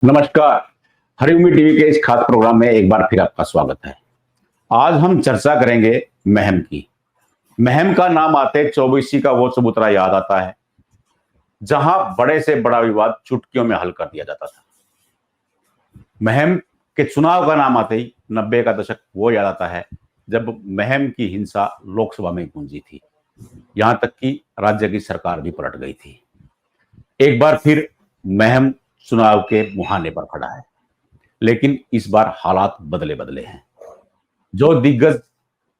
नमस्कार। हरिओमी टीवी के इस खास प्रोग्राम में एक बार फिर आपका स्वागत है। आज हम चर्चा करेंगे महम की। महम का नाम आते 24सी का वो चबूतरा याद आता है जहां बड़े से बड़ा विवाद चुटकियों में हल कर दिया जाता था। महम के चुनाव का नाम आते ही 90 का दशक वो याद आता है जब महम की हिंसा लोकसभा में गूंजी थी, यहां तक कि राज्य की सरकार भी पलट गई थी। एक बार फिर महम चुनाव के मुहाने पर खड़ा है, लेकिन इस बार हालात बदले बदले हैं। जो दिग्गज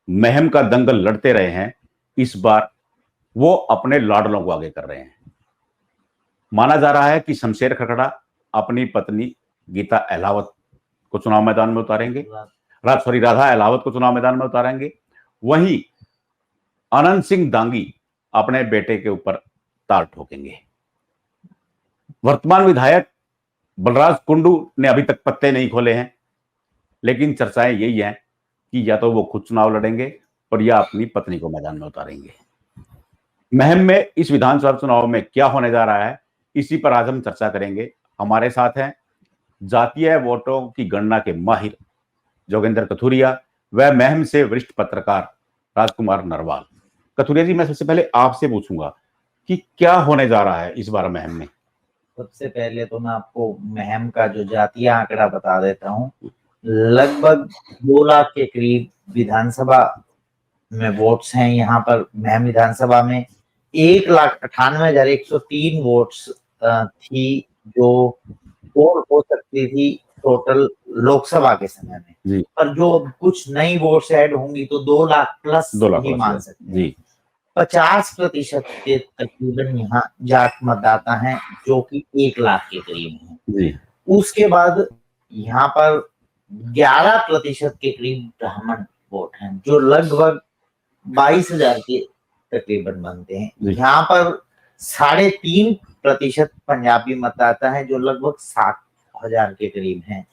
महम का दंगल लड़ते रहे हैं, इस बार वो अपने लाडलों को आगे कर रहे हैं। माना जा रहा है कि शमशेर खरखड़ा अपनी पत्नी गीता अहलावत को चुनाव मैदान में उतारेंगे, राधा अहलावत को चुनाव मैदान में उतारेंगे। वहीं अनंत सिंह दांगी अपने बेटे के ऊपर ताल ठोकेंगे। वर्तमान विधायक बलराज कुंडू ने अभी तक पत्ते नहीं खोले हैं, लेकिन चर्चाएं यही हैं कि या तो वो खुद चुनाव लड़ेंगे और या अपनी पत्नी को मैदान में उतारेंगे। महम में इस विधानसभा चुनाव में क्या होने जा रहा है, इसी पर आज हम चर्चा करेंगे। हमारे साथ हैं जातीय वोटों की गणना के माहिर जोगेंद्र कथुरिया व महम से वरिष्ठ पत्रकार राजकुमार नरवाल। कथुरिया जी, मैं सबसे पहले आपसे पूछूंगा कि क्या होने जा रहा है इस बार महम में। सबसे पहले तो मैं आपको महम का जो जातीय आंकड़ा बता देता हूँ। लगभग 2 लाख के करीब विधानसभा में वोट्स हैं। यहाँ पर महम विधानसभा में 1,98,103 वोट्स थी जो पोल हो सकती थी टोटल लोकसभा के समय में, पर जो कुछ नई वोट्स ऐड होंगी तो 2 लाख प्लस ही मान सकते हैं। 50% के तकरीबन यहाँ जाट मतदाता हैं जो कि 1 लाख के करीब हैं। उसके बाद यहाँ पर 11% के करीब ब्राह्मण वोट हैं जो लगभग 22,000 के तकरीबन बनते हैं। यहाँ पर 3.5% पंजाबी मतदाता हैं जो लगभग 7,000 के करीब हैं।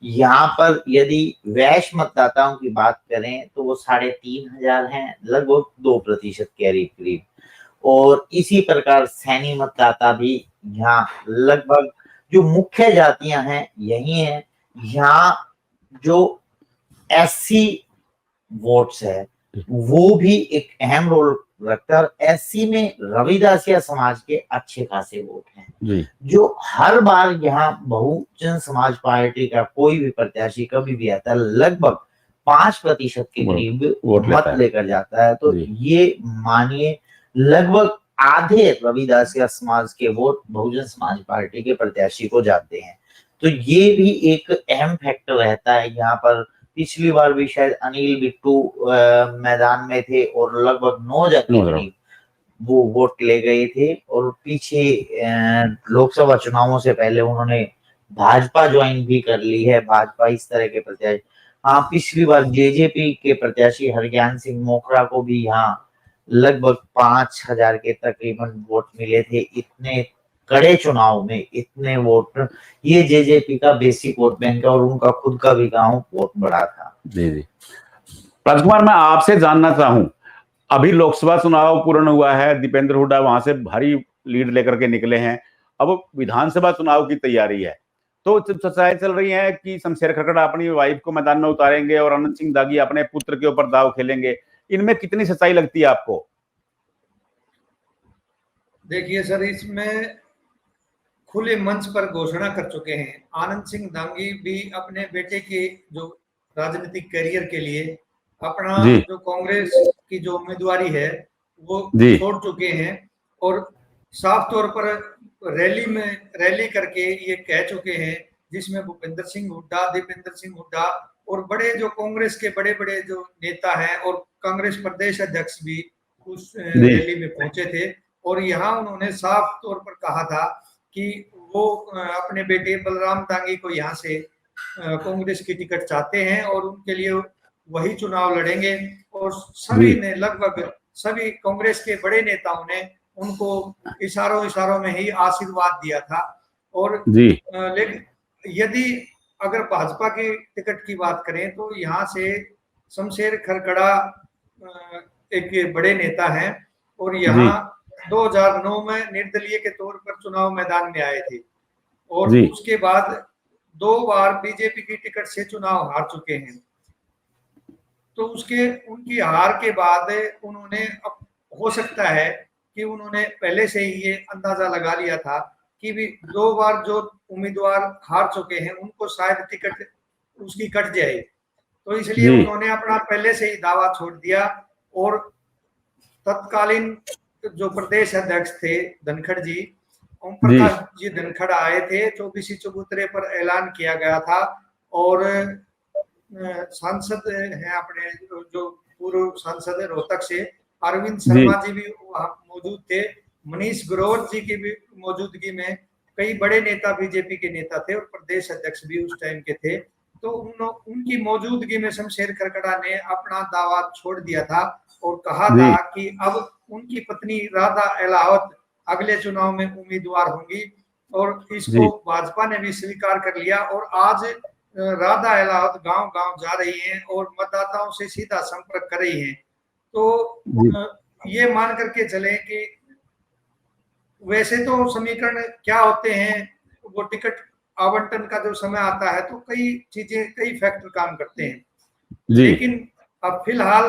यहाँ पर यदि वैश्य मतदाताओं की बात करें तो वो 3,500 हैं, लगभग 2% के करीब। और इसी प्रकार सैनी मतदाता भी यहाँ लगभग, जो मुख्य जातियां हैं यही हैं। यहाँ जो एससी वोट्स है वो भी एक अहम रोल रखता है। और एससी में रविदासिया समाज के अच्छे खासे वोट हैं जो हर बार यहाँ बहुजन समाज पार्टी का कोई भी प्रत्याशी कभी भी आता है लगभग 5% के करीब मत लेकर जाता है। तो ये मानिए लगभग आधे रविदासिया समाज के वोट बहुजन समाज पार्टी के प्रत्याशी को जाते हैं। तो ये भी एक अहम फैक्टर रहता है। यहाँ पर पिछली बार भी शायद अनिल बिट्टू मैदान में थे और लगभग 9,000 के करीब वो वोट ले गए थे। और पीछे लोकसभा चुनावों से पहले उन्होंने भाजपा ज्वाइन भी कर ली है। भाजपा इस तरह के प्रत्याशी, हाँ, पिछली बार जेजेपी के प्रत्याशी हरज्ञान सिंह मोखरा को भी यहाँ लगभग 5,000 के तकरीबन वोट मिले थे। इतने कड़े चुनाव में इतने वोट, ये जेजेपी का बेसिक वोट बैंक है और उनका खुद का भी गांव वोट बड़ा था। जी। राजकुमार, मैं आपसे जानना चाहूं, अभी लोकसभा चुनाव पूर्ण हुआ है, दीपेंद्र हुड्डा वहां से भारी लीड लेकर के निकले हैं। अब विधानसभा चुनाव की तैयारी है, तो चर्चाएं चल रही हैं कि शमशेर खरखड़ा अपनी वाइफ को मैदान में उतारेंगे और अनंत सिंह दागी अपने पुत्र के ऊपर दाव खेलेंगे। इनमें कितनी सच्चाई लगती है आपको? देखिए सर, इसमें खुले मंच पर घोषणा कर चुके हैं। आनंद सिंह दांगी भी अपने बेटे के जो राजनीतिक करियर के लिए अपना जो कांग्रेस की जो उम्मीदवारी है वो छोड़ चुके हैं और साफ तौर पर रैली करके ये कह चुके हैं, जिसमें भूपेंद्र सिंह हुड्डा, दीपेंद्र सिंह हुड्डा और बड़े जो कांग्रेस के बड़े बड़े जो नेता हैं और कांग्रेस प्रदेश अध्यक्ष भी उस रैली में पहुंचे थे। और यहाँ उन्होंने साफ तौर पर कहा था कि वो अपने बेटे बलराम दांगी को यहाँ से कांग्रेस की टिकट चाहते हैं और उनके लिए वही चुनाव लड़ेंगे। और सभी ने, लगभग सभी कांग्रेस के बड़े नेताओं ने उनको इशारों में ही आशीर्वाद दिया था। और लेकिन यदि अगर भाजपा की टिकट की बात करें तो यहाँ से शमशेर खरखड़ा एक बड़े नेता हैं और यहाँ 2009 में निर्दलीय के तौर पर चुनाव मैदान में आए थे। और उसके बाद 2 बार बीजेपी की टिकट से चुनाव हार चुके हैं। तो उनकी हार के बाद उन्होंने, अब हो सकता है कि उन्होंने पहले से ही ये अंदाजा लगा लिया था कि भी 2 बार जो उम्मीदवार हार चुके हैं उनको शायद टिकट उसकी कट जाए, तो इसलिए उन्होंने अपना पहले से ही दावा छोड़ दिया। और तत्कालीन जो प्रदेश अध्यक्ष थे धनखड़ जी, ओम प्रकाश जी धनखड़ आए थे, 24 चबूतरे पर ऐलान किया गया था। और सांसद हैं अपने जो पूर्व सांसद है रोहतक से अरविंद शर्मा जी भी वहां मौजूद थे, मनीष ग्रोवर जी की भी मौजूदगी में कई बड़े नेता बीजेपी के नेता थे और प्रदेश अध्यक्ष भी उस टाइम के थे। तो उनकी मौजूदगी में शमशेर खरकड़ा ने अपना दावा छोड़ दिया था और कहा था कि अब उनकी पत्नी राधा एलावत अगले चुनाव में उम्मीदवार होंगी, और इसको भाजपा ने भी स्वीकार कर लिया। और आज राधा एलावत गांव-गांव जा रही हैं और मतदाताओं से सीधा संपर्क कर रही हैं। तो ये मान करके चले कि वैसे तो समीकरण क्या होते हैं, वो टिकट आवंटन का जो समय आता है तो कई चीजें, कई फैक्टर काम करते हैं, लेकिन अब फिलहाल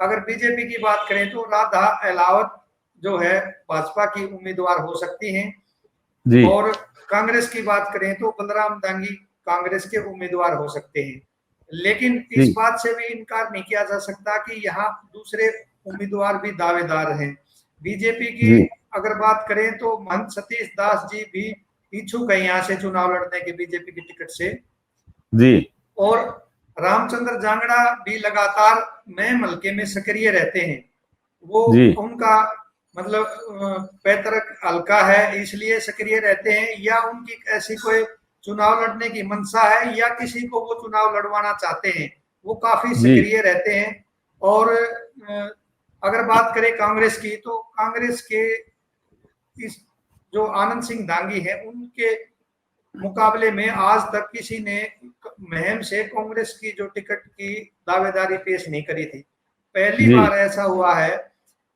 अगर बीजेपी की बात करें तो राधा एलावत जो है भाजपा की उम्मीदवार हो सकती हैं, और कांग्रेस की बात करें तो बलराम दांगी कांग्रेस के उम्मीदवार हो सकते हैं। लेकिन इस बात से भी इनकार नहीं किया जा सकता कि यहाँ दूसरे उम्मीदवार भी दावेदार हैं। बीजेपी की अगर बात करें तो महंत सतीश दास जी भी इच्छुक है यहाँ से चुनाव लड़ने के बीजेपी की टिकट से और रामचंद्र जांगड़ा भी लगातार महम हल्के में सक्रिय रहते हैं। वो उनका मतलब पैतृक हल्का है इसलिए सक्रिय रहते हैं, या उनकी ऐसी कोई चुनाव लड़ने की मंशा है या किसी को वो चुनाव लड़वाना चाहते हैं, वो काफी सक्रिय रहते हैं। और अगर बात करें कांग्रेस की तो कांग्रेस के इस जो आनंद सिंह दांगी है उनके मुकाबले में आज तक किसी ने महम से कांग्रेस की जो टिकट की दावेदारी पेश नहीं करी थी। पहली बार ऐसा हुआ है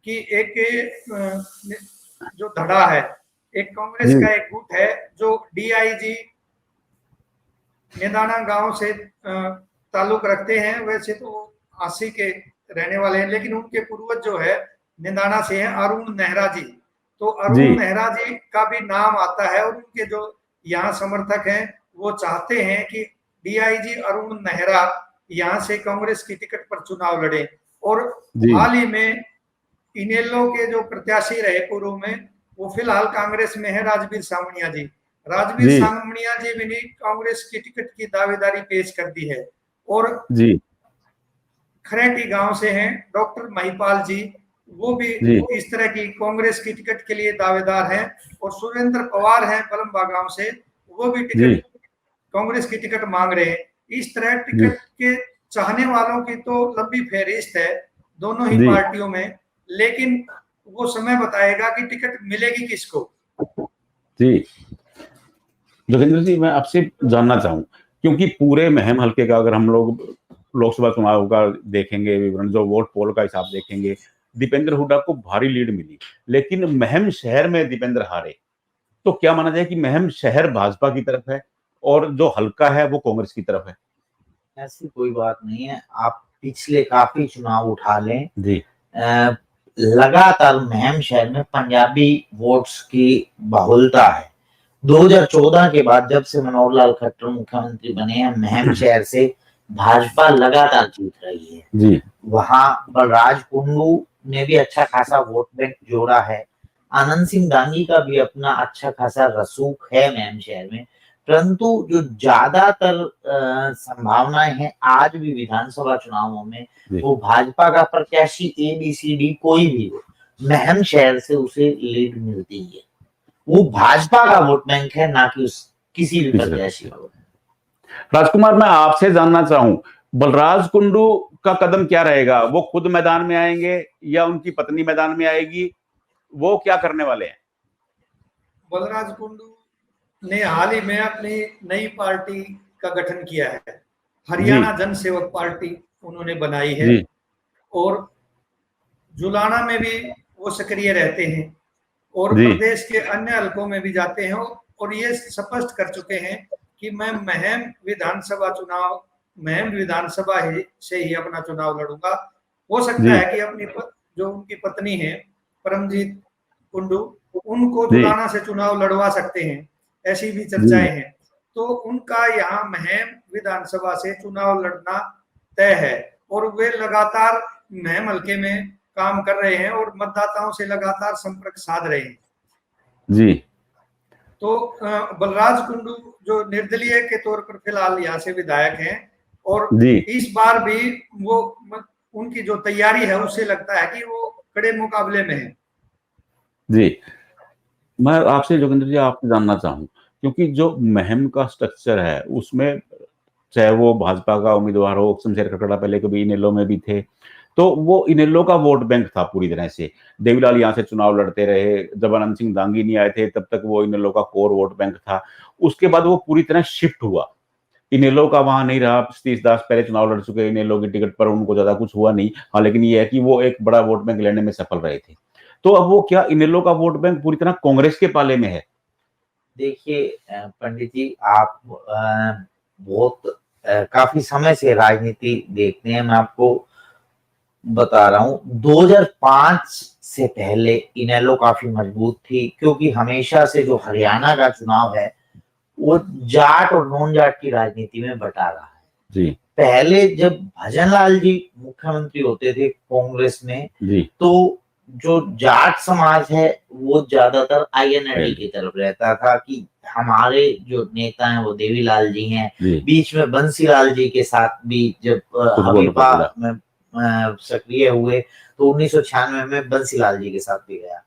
कि एक जो धड़ा है, एक कांग्रेस का एक गुट है जो डीआईजी निदाना गांव से ताल्लुक रखते हैं, वैसे तो आसी के रहने वाले हैं, लेकिन उनके पूर्वज जो है निदाना से हैं, अरुण नेहरा जी। तो अरुण नेहरा जी का भी नाम आता है और उनके जो यहाँ समर्थक हैं वो चाहते हैं कि डीआईजी अरुण नेहरा यहाँ से कांग्रेस की टिकट पर चुनाव लड़े। और हाल ही में इनेलो के जो प्रत्याशी रहे पूर्व में, वो फिलहाल कांग्रेस में है राजवीर सामनिया जी। राजवीर सामनिया जी भी ने कांग्रेस की टिकट की दावेदारी पेश कर दी है। और खरेटी गांव से हैं डॉक्टर महिपाल जी, वो भी इस तरह की कांग्रेस की टिकट के लिए दावेदार हैं। और सुरेंद्र पवार हैं बलम्बा गांव से, वो भी टिकट कांग्रेस की टिकट मांग रहे हैं। इस तरह टिकट के चाहने वालों की तो लंबी फहरिस्त है दोनों ही पार्टियों में, लेकिन वो समय बताएगा कि टिकट मिलेगी किसको। जोगेंद्र जी, मैं आपसे जानना चाहूं, क्योंकि पूरे महम हल्के का अगर हम लोग लोकसभा चुनाव का देखेंगे विवरण, जो वोट पोल का हिसाब देखेंगे, दीपेंद्र हुड्डा को भारी लीड मिली, लेकिन महम शहर में दीपेंद्र हारे। तो क्या माना जाए कि महम शहर भाजपा की तरफ है और जो हल्का है वो कांग्रेस की तरफ है? ऐसी कोई बात नहीं है। आप पिछले काफी चुनाव उठा लें, लगातार महम शहर में पंजाबी वोट्स की बहुलता है। 2014 के बाद जब से मनोहर लाल खट्टर मुख्यमंत्री बने हैं, महम शहर से भाजपा लगातार जीत रही है। वहां बलराज कुंडू ने भी अच्छा खासा वोट बैंक जोड़ा है। आनंद सिंह दांगी का भी अपना अच्छा खासा रसूख है महम शहर में, परंतु जो ज्यादातर संभावनाएं हैं आज भी विधानसभा चुनावों में, वो भाजपा का प्रत्याशी ABCD कोई भी हो, महम शहर से उसे लीड मिलती है। वो भाजपा का वोट बैंक है, ना कि किसी भी प्रत्याशी का। राजकुमार, मैं आपसे जानना चाहूं, बलराज कुंडू का कदम क्या रहेगा? वो खुद मैदान में आएंगे या उनकी पत्नी मैदान में आएगी? वो क्या करने वाले हैं? बलराज कुंडू ने हाल ही में अपनी नई पार्टी का गठन किया है, हरियाणा जन सेवक पार्टी उन्होंने बनाई है, और जुलाना में भी वो सक्रिय रहते हैं और प्रदेश के अन्य हलकों में भी जाते हैं, और ये स्पष्ट कर चुके हैं कि मैं महम विधानसभा से ही अपना चुनाव लड़ूंगा। हो सकता है कि जो उनकी पत्नी है परमजीत कुंडू, उनको दुलाना से चुनाव लड़वा सकते हैं, ऐसी भी चर्चाएं हैं। तो उनका यहाँ महम विधानसभा से चुनाव लड़ना तय है और वे लगातार महम हल्के में काम कर रहे हैं और मतदाताओं से लगातार संपर्क साध रहे हैं जी। तो बलराज कुंडू जो निर्दलीय के तौर पर फिलहाल यहाँ से विधायक हैं और इस बार भी वो उनकी जो तैयारी है उससे लगता है कि वो कड़े मुकाबले में है। जी, मैं आपसे जोगिंदर जी आपसे जानना चाहूँ, क्योंकि जो महम का स्ट्रक्चर है उसमें चाहे वो भाजपा का उम्मीदवार हो, शमशेर खटड़ा पहले कभी इनेलो में भी थे, तो वो इनेलो का वोट बैंक था पूरी तरह से। देवीलाल यहाँ से चुनाव लड़ते रहे, जब आनंद सिंह दांगी नहीं आए थे तब तक वो इनेलो का कोर वोट बैंक था। उसके बाद वो पूरी तरह शिफ्ट हुआ, इनेलो का वहां नहीं रहा। सतीश दास पहले चुनाव लड़ चुके इनेलो की टिकट पर, उनको ज्यादा कुछ हुआ नहीं। हाँ, लेकिन ये है कि वो एक बड़ा वोट बैंक लेने में सफल रहे थे। तो अब वो क्या इनेलो का वोट बैंक पूरी तरह कांग्रेस के पाले में है? देखिए पंडित जी, आप बहुत काफी समय से राजनीति देखते हैं। मैं आपको बता रहा हूं, 2005 से पहले इनेलो काफी मजबूत थी, क्योंकि हमेशा से जो हरियाणा का चुनाव है वो जाट और नॉन जाट की राजनीति में बटा रहा है। जी। पहले जब भजनलाल जी मुख्यमंत्री होते थे कांग्रेस में, तो जो जाट समाज है वो ज्यादातर आईएनएलडी की तरफ रहता था कि हमारे जो नेता हैं वो देवीलाल जी हैं। बीच में बंसीलाल जी के साथ भी जब हबीबा में सक्रिय हुए तो 1996 में बंसीलाल जी के साथ भी गया।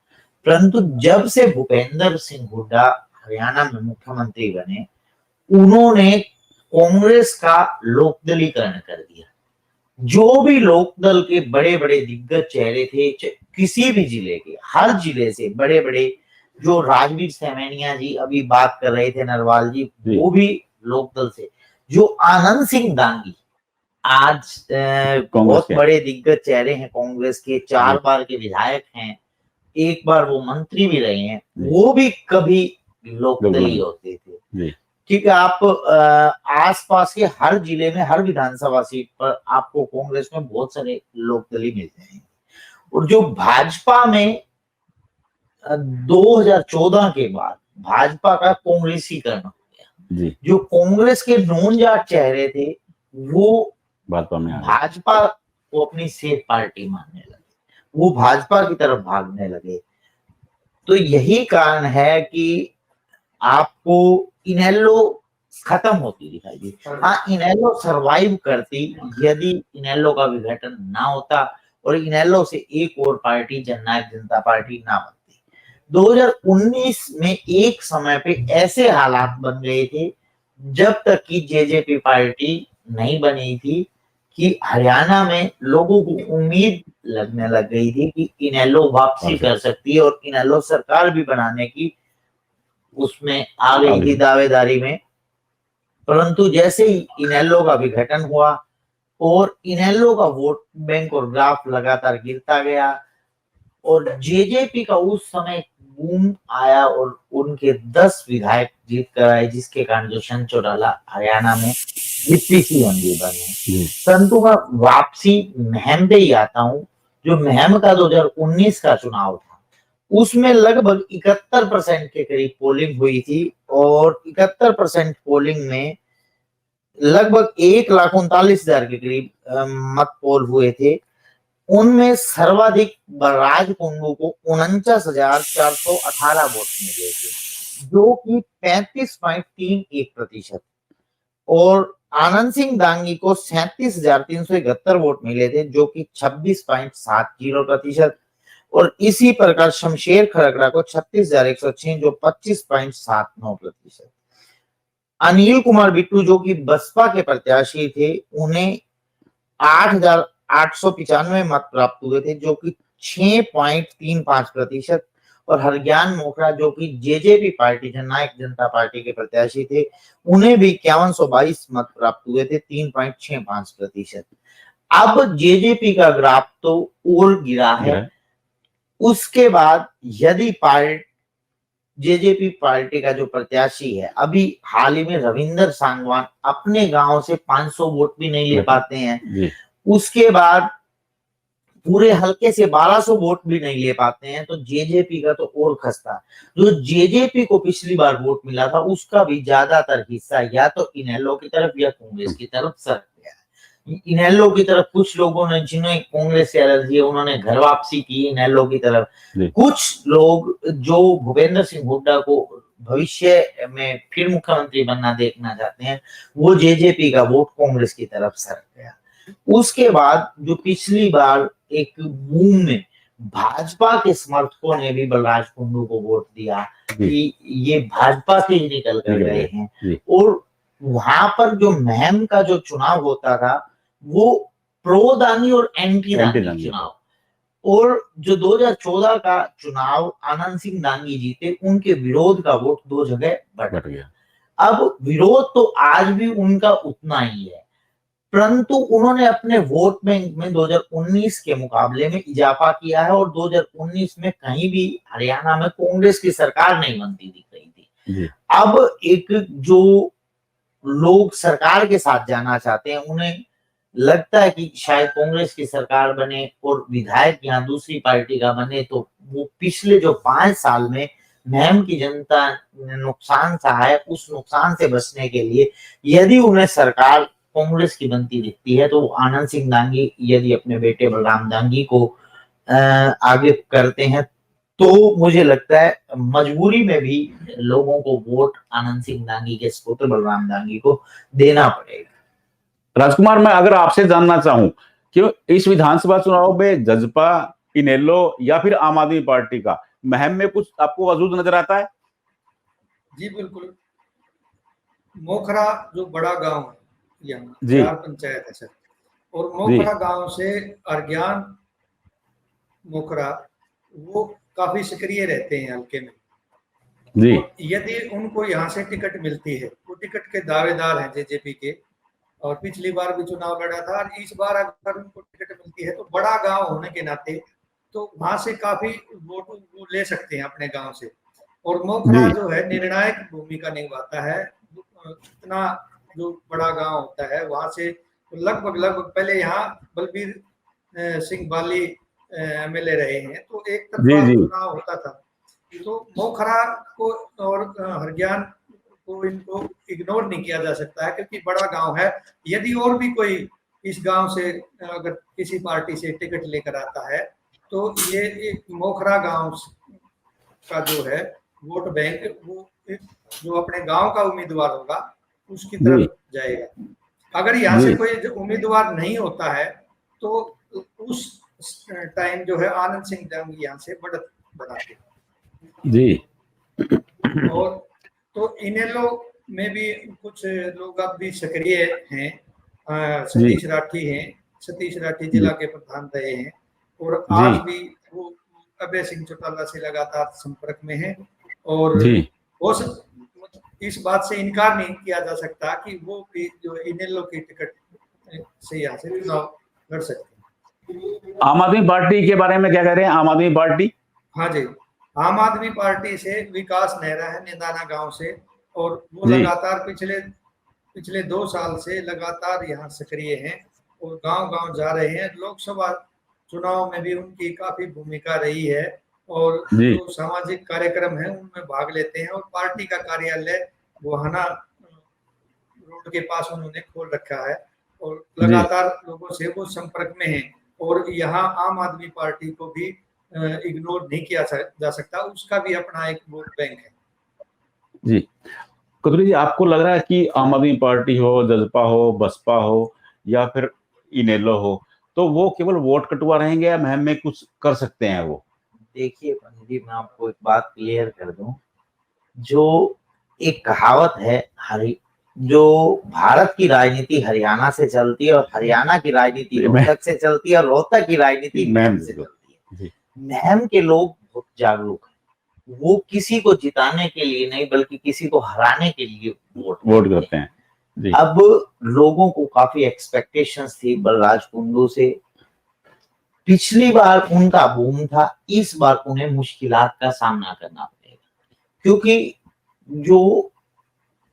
परंतु जब से भूपेंद्र सिंह हुड्डा हरियाणा में मुख्यमंत्री बने, उन्होंने कांग्रेस का लोकदलीकरण कर दिया। जो भी लोकदल के बड़े बड़े दिग्गज चेहरे थे किसी भी जिले के, हर जिले से बड़े बड़े, जो राजवीर सेमैनिया जी अभी बात कर रहे थे, नरवाल जी, वो भी लोकदल से। जो आनंद सिंह दांगी आज बहुत बड़े दिग्गज चेहरे हैं कांग्रेस के, 4 बार के विधायक हैं, एक बार वो मंत्री भी रहे हैं, वो भी कभी लोकदली होते थे। ठीक है, आप आसपास के हर जिले में, हर विधानसभा सीट पर आपको कांग्रेस में बहुत सारे लोकदली मिलते हैं। और जो भाजपा में 2014 के बाद भाजपा का कांग्रेसीकरण हो गया, जो कांग्रेस के नॉन जाट चेहरे थे वो भाजपा को अपनी सेफ पार्टी मानने लगे, वो भाजपा की तरफ भागने लगे। तो यही कारण है कि आपको इनेलो खत्म होती दिखाई दी। हाँ, इनेलो सरवाइव करती यदि इनेलो का विघटन ना होता और इनेलो से एक और पार्टी जननायक जनता पार्टी ना बनती। 2019 में एक समय पे ऐसे हालात बन गए थे जब तक कि जेजेपी पार्टी नहीं बनी थी कि हरियाणा में लोगों को उम्मीद लगने लग गई थी कि इनेलो वापसी कर सकती है और इनेलो सरकार भी बनाने की उसमें आ गई थी दावेदारी में। परंतु जैसे ही इनेलो का विघटन हुआ और इनेलो का वोट बैंक और ग्राफ लगातार गिरता गया और जेजेपी का उस समय बूम आया और उनके 10 विधायक जीत कर आए, जिसके कारण जो शन चौटाला हरियाणा में डिप्टी मंत्री बने। परंतु मैं वापसी महम पे ही आता हूँ। जो महम का 2019 का चुनाव था उसमें लगभग 71% के करीब पोलिंग हुई थी और 71% पोलिंग में लगभग 1,39,000 के करीब मत पोल हुए थे। उनमें सर्वाधिक बलराज कुंडू को 49,418 वोट मिले थे, जो कि 35.31%, और आनंद सिंह दांगी को 37,371 वोट मिले थे, जो कि 26.70%, और इसी प्रकार शमशेर खरगड़ा को 36,106, जो 25.79%। अनिल कुमार बिट्टू जो कि बसपा के प्रत्याशी थे, उन्हें 8,895 मत प्राप्त हुए थे, जो कि 6.35%, और हरज्ञान मोखरा जो कि जेजेपी पार्टी जननायक जनता पार्टी के प्रत्याशी थे, उन्हें भी 5122 मत प्राप्त हुए थे, 3.65%। अब जेजेपी का ग्राफ तो और गिरा है। उसके बाद यदि जेजेपी पार्टी का जो प्रत्याशी है, अभी हाल ही में रविंदर सांगवान अपने गांव से 500 वोट भी नहीं ले पाते हैं, उसके बाद पूरे हल्के से 1200 वोट भी नहीं ले पाते हैं, तो जेजेपी का तो और खस्ता। जो जेजेपी को पिछली बार वोट मिला था उसका भी ज्यादातर हिस्सा या तो इनेलो की तरफ या कांग्रेस की तरफ सरक गया है। इनेलो की तरफ कुछ लोगों ने, जिन्हें कांग्रेस से एलर्जी है, उन्होंने घर वापसी की इनेलो की तरफ। कुछ लोग जो भूपेंद्र सिंह हुड्डा को भविष्य में फिर मुख्यमंत्री बनना देखना चाहते हैं, वो जेजेपी का वोट कांग्रेस की तरफ सरक गया। उसके बाद जो पिछली बार एक बूम में भाजपा के समर्थकों ने भी बलराज कुंडू को वोट दिया कि ये भाजपा से ही निकल कर गए हैं, और वहां पर जो महम का जो चुनाव होता था वो प्रो दानी और एंटी दानी चुनाव, और जो 2014 का चुनाव आनंद सिंह दांगी जीते, उनके विरोध का वोट 2 जगह बढ़ गया। अब विरोध तो आज भी उनका उतना ही है, परंतु उन्होंने अपने वोट बैंक में 2019 के मुकाबले में इजाफा किया है, और 2019 में कहीं भी हरियाणा में कांग्रेस की सरकार नहीं बनती दिख रही थी। अब एक जो लोग सरकार के साथ जाना चाहते हैं, उन्हें लगता है कि शायद कांग्रेस की सरकार बने और विधायक यहाँ दूसरी पार्टी का बने, तो वो पिछले जो 5 साल में महम की जनता ने नुकसान सहा है, उस नुकसान से बचने के लिए यदि उन्हें सरकार कांग्रेस की बनती दिखती है, तो आनंद सिंह दांगी यदि अपने बेटे बलराम दांगी को आगे करते हैं, तो मुझे लगता है मजबूरी में भी लोगों को वोट आनंद सिंह दांगी के सपुत्र बलराम दांगी को देना पड़ेगा। राजकुमार, मैं अगर आपसे जानना चाहूं कि इस विधानसभा चुनाव में जजपा, इनेलो या फिर आम आदमी पार्टी का महम में कुछ आपको वजूद नजर आता है? जी बिल्कुल। मोखरा जो बड़ा गांव है यहाँ, 4 पंचायत है सर, और मोखरा गांव से अर्ज्ञान मोखरा वो काफी सक्रिय रहते हैं हल्के में जी। यदि उनको यहाँ से टिकट मिलती है, वो टिकट के दावेदार हैं जेजेपी के, और पिछली बार भी चुनाव लड़ा था, और इस बार अगर उनको टिकट मिलती है तो बड़ा गांव होने के नाते तो वहां से काफी वोट वो ले सकते हैं अपने गांव से। और मोखरा जो है निर्णायक भूमिका निभाता है, इतना जो बड़ा गांव होता है वहां से लगभग पहले यहाँ बलबीर सिंह बाली एमएलए रहे हैं, तो एक तरफा चुनाव होता था, तो मोखरा को और हरज्ञान को इनको इग्नोर नहीं किया जा सकता है, क्योंकि बड़ा गांव है। यदि और भी कोई इस गांव से अगर किसी पार्टी से टिकट लेकर आता है, तो ये एक मोखरा गांव का जो है वोट बैंक, वो जो अपने गांव का उम्मीदवार होगा उसकी तरफ जाएगा। अगर यहाँ से कोई उम्मीदवार नहीं होता है, तो उस टाइम जो है आनंद सिंह दांगी यहाँ से बढ़त बनाते जी। और तो इनेलो में भी कुछ लोग अब भी सक्रिय हैं। सतीश राठी हैं, सतीश राठी जिला के प्रधान रहे हैं, और आज भी वो अभय सिंह चौटाला से लगातार संपर्क में हैं, और वो इस बात से इनकार नहीं किया जा सकता कि वो भी जो इनेलो की टिकट से यहाँ से चुनाव लड़ सकते हैं। आम आदमी पार्टी के बारे में क्या कह रहे हैं? आम आदमी पार्टी, हाँ जी, आम आदमी पार्टी से विकास नेहरा है निदाना गांव से, और वो लगातार पिछले 2 साल से लगातार यहाँ सक्रिय हैं और गांव-गांव जा रहे हैं। लोकसभा चुनाव में भी उनकी काफी भूमिका रही है, और जो सामाजिक कार्यक्रम है उनमें भाग लेते हैं, और पार्टी का कार्यालय गोहाना रोड के पास उन्होंने खोल रखा है, और लगातार लोगों से वो संपर्क में हैं, और यहाँ आम आदमी पार्टी को भी इग्नोर नहीं किया जा सकता, उसका भी अपना एक वोट बैंक है। जी कतुरी जी, आपको लग रहा है कि आम आदमी पार्टी हो, जजपा हो, बसपा हो या फिर इनेलो हो, तो वो केवल वोट कटुआ रहेंगे या महम में कुछ कर सकते हैं वो? देखिए पंडित जी, मैं आपको एक बात क्लियर कर दूं, जो एक कहावत है, जो भारत की राजनीति हरियाणा से चलती है और हरियाणा की राजनीति रोहतक से चलती है और रोहतक की राजनीति महम से चलती है। महम के लोग बहुत जागरूक हैं, वो किसी को जिताने के लिए नहीं बल्कि किसी को हराने के लिए वोट करते हैं। अब लोगों को काफी एक्सपेक्टेशंस थी बलराज कुंडू से, पिछली बार उनका बूम था, इस बार उन्हें मुश्किलात का सामना करना पड़ेगा। क्योंकि जो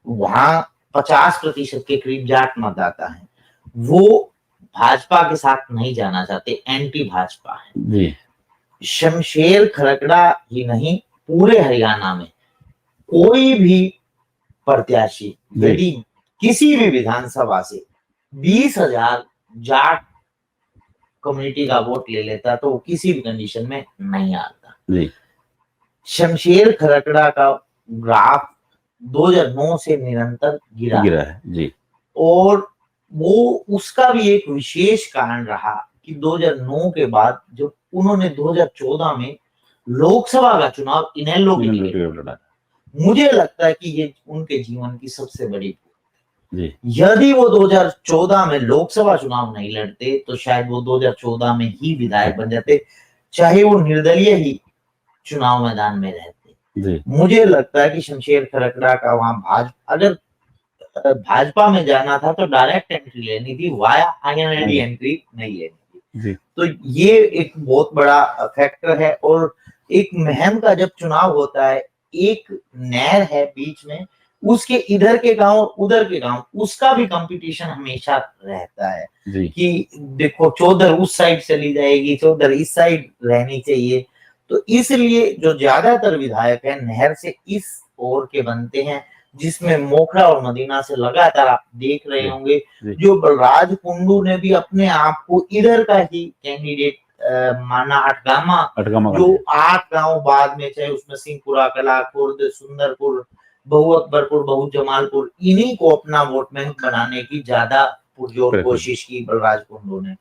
वहां 50% के करीब जाट मतदाता है वो भाजपा के साथ नहीं जाना चाहते, एंटी भाजपा है जी शमशेर खरकड़ा ही नहीं, पूरे हरियाणा में कोई भी प्रत्याशी यदि किसी भी विधानसभा से 20,000 जाट कम्युनिटी का वोट ले लेता तो वो किसी भी कंडीशन में नहीं आता। जी शमशेर खरकड़ा का ग्राफ 2009 से निरंतर गिरा गिरा है जी। और वो उसका भी एक विशेष कारण रहा कि 2009 के बाद जब उन्होंने 2014 में लोकसभा का चुनाव इनेलो के लिए लड़ा, मुझे लगता है कि ये उनके जीवन की सबसे बड़ी जी। यदि वो 2014 में लोकसभा चुनाव नहीं लड़ते तो शायद वो 2014 में ही विधायक बन जाते, चाहे वो निर्दलीय ही चुनाव मैदान में रहते जी। मुझे लगता है कि शमशेर खरकड़ा का वहां अगर भाजपा में जाना था तो डायरेक्ट एंट्री लेनी थी, वाया आईएनएलडी एंट्री नहीं लेनी थी। तो ये एक बहुत बड़ा फैक्टर है। और एक महम का जब चुनाव होता है, एक नहर है बीच में, उसके इधर के गांव उधर के गांव, उसका भी कंपटीशन हमेशा रहता है कि देखो चौधर उस साइड चली जाएगी, चौधर इस साइड रहनी चाहिए। तो इसलिए जो ज्यादातर विधायक है नहर से इस ओर के बनते हैं, जिसमें मोखड़ा और मदीना से लगातार आप देख रहे होंगे जो बलराज कुंडू ने भी अपने आप को इधर का ही कैंडिडेट माना। अटगामा जो 8 गांव बाद में, चाहे उसमें सिंहपुरा, कला, खुर्द, सुंदरपुर, बहु अकबरपुर, बहु जमालपुर, इन्हीं को अपना वोट बैंक बनाने की ज्यादा पुरजोर कोशिश की बलराज कुंडू ने।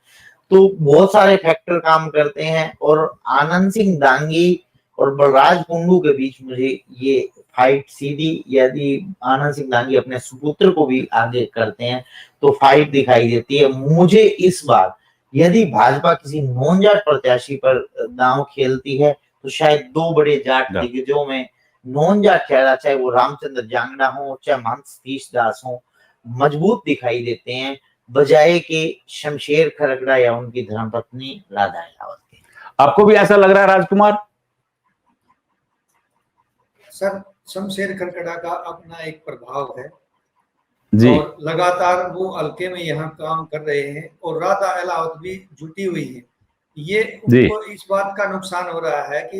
तो बहुत सारे फैक्टर काम करते हैं और आनंद सिंह दांगी और बलराज कुंडू के बीच मुझे ये फाइट सीधी, यदि आनंद सिंह दांगी अपने सुपुत्र को भी आगे करते हैं तो फाइट दिखाई देती है। मुझे इस बार यदि भाजपा किसी नॉन जाट प्रत्याशी पर दांव खेलती है तो शायद 2 बड़े जाट दिग्गजों में नॉन जाट चेहरा, चाहे वो रामचंद्र जांगड़ा हो चाहे महंत सतीश दास हो, मजबूत दिखाई देते हैं बजाय के शमशेर खरकड़ा या उनकी धर्मपत्नी राधा अहलावत के। आपको भी ऐसा लग रहा है राजकुमार? सर, शमशेर खरकड़ा का अपना एक प्रभाव है जी। और लगातार वो हल्के में यहाँ काम कर रहे हैं और राधा अहलावत भी जुटी हुई है। ये उनको इस बात का नुकसान हो रहा है कि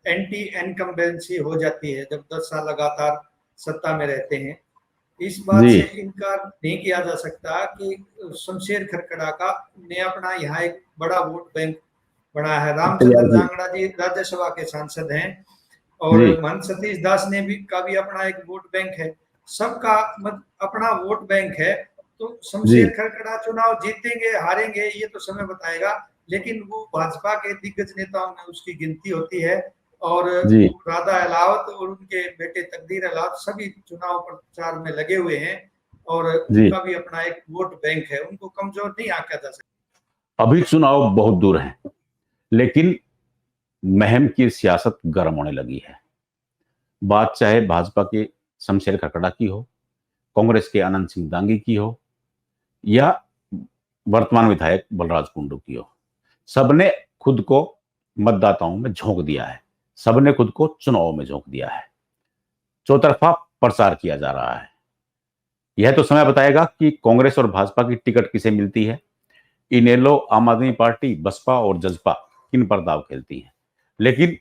एंटी इनकम्बेंसी हो जाती है जब 10 साल लगातार सत्ता में रहते हैं। इस बात से इनकार नहीं किया जा सकता कि शमशेर खरकड़ा का ने अपना यहाँ एक बड़ा वोट बैंक बना है। रामचंद्र जांगड़ा जी राज्यसभा के सांसद हैं और महंत सतीश दास ने भी का भी अपना एक वोट बैंक है, सबका अपना वोट बैंक है। तो शमशेर खरकड़ा चुनाव जीतेंगे हारेंगे ये तो समय बताएगा, लेकिन वो भाजपा के दिग्गज नेताओं में उसकी गिनती होती है। और राधा अहलावत और उनके बेटे तकदीर अहलावत सभी चुनाव प्रचार में लगे हुए हैं और उनका भी अपना एक वोट बैंक है, उनको कमजोर नहीं आंका जा सकता। अभी चुनाव बहुत दूर है, लेकिन महम की सियासत गर्म होने लगी है। बात चाहे भाजपा के शमशेर खरकड़ा की हो, कांग्रेस के आनंद सिंह दांगी की हो या वर्तमान विधायक बलराज कुंडू की हो, सबने खुद को मतदाताओं में झोंक दिया है, सबने खुद को चुनाव में झोंक दिया है। चौतरफा प्रचार किया जा रहा है। यह तो समय बताएगा कि कांग्रेस और भाजपा की टिकट किसे मिलती है। इनेलो, आम आदमी पार्टी, बसपा और जसपा किन पर दाव खेलती है। लेकिन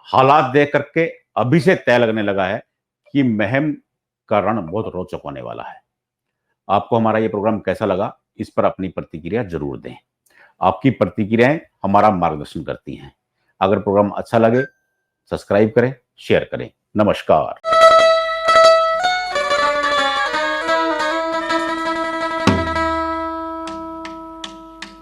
हालात देख करके अभी से तय लगने लगा है कि महम का रण बहुत रोचक होने वाला है। आपको हमारा यह प्रोग्राम कैसा लगा, इस पर अपनी प्रतिक्रिया जरूर दें। आपकी प्रतिक्रियाएं हमारा मार्गदर्शन करती हैं। अगर प्रोग्राम अच्छा लगे सब्सक्राइब करें, शेयर करें। नमस्कार।